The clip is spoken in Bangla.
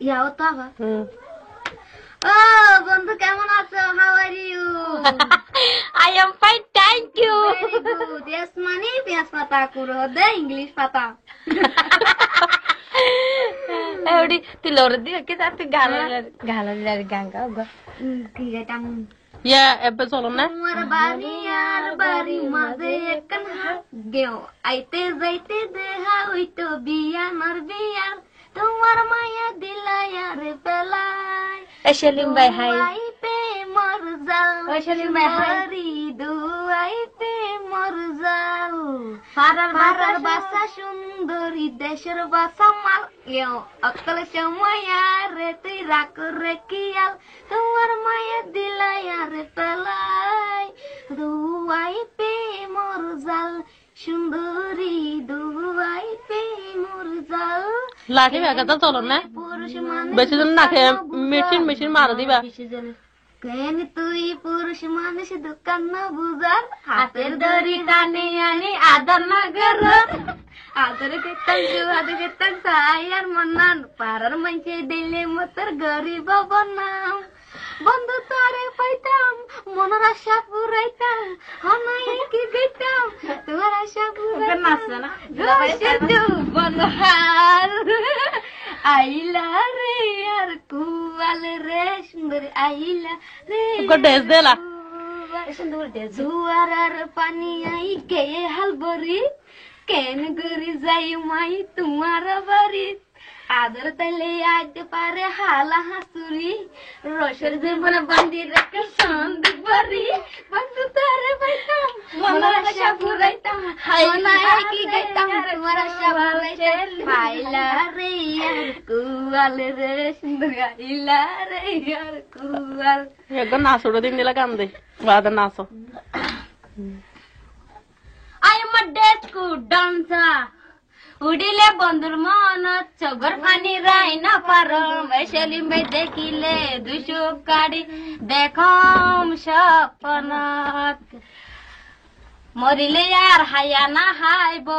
ইয়াও তো আবার ও বন্ধু কেমন আছো? How are you? I am fine, thank you. Very good. Yes মানে পেঁয়াজ পাতা কুড়ো দে ইংলিশ পাতা। Eudi ti loro di che sa ti gala ganga go. কি গাইতাম? Ya ebbe চলো না তোমার বাড়ি আর বাড়ি মাঝে একখান হাত গেও আইতে যাইতে দেহা হইতো বিয়ানোর বিয়ার তোমার মায়া দিলাই আর পেলাই Eshelim by hai. দুয়াইতে মর যাও Eshelim by hai. দুয়াইতে মর যাও পাড়ার বাসা সুন্দরী দেশের বাসা মাল গেও অকল সময় রে তুই রাখ রে কিয়াল তোমার মায়া দিলাই আর পেলাই দুয়াইতে মর যাও সুন্দরী দুয়াইতে মর যাও লাঠি ব্যাগটা চলো না পুরুষ মানুষ বেশি জন না খেয়ে মেশিন মারা দিবা কেন তুই পুরুষ মানুষ দোকান না বুঝার হাতের দড়ি টানে আনি আদর না কর আদর কেতাম আদর কেতাম সাই আর মন্নান পাড়ার মাইছে দিলে মতর গরিব বনাম বন্ধু তারে পাইতাম মনের আশা পুরাইতাম হনাই কি গইতাম তোমার আশা পুরাইতাম বনহার আইলা রে আর কুয়াল রে সুন্দর আইলা রে ড্রেস দেলা জুয়ার আর পানি আই কে হালবরি কেন গরি যাই মাই তোমার বাড়ি আদর তাইলে আইতে পারে হালা হাসুরি রসের জীবন বান্ধি রেখে সন্ধি বাড়ি বন্ধু তারে পাইতাম মনের আশা পুরাইতাম হাই কি গাইতাম তোমার আশা পুরাইতে পাইলা রে আর কুয়াল রে সুন্দর গাইলা রে আর কুয়াল একদম নাচুড়ো দিন দিলা গান দে বাদা নাচো I am a disco dancer. উডিলে বন্ধুর মন চগর পানি রাই না পারো মেশালি মে দেখিলে দুশো কাড়ি দেখম সপনাত মরিলে আর হায়া না হাইব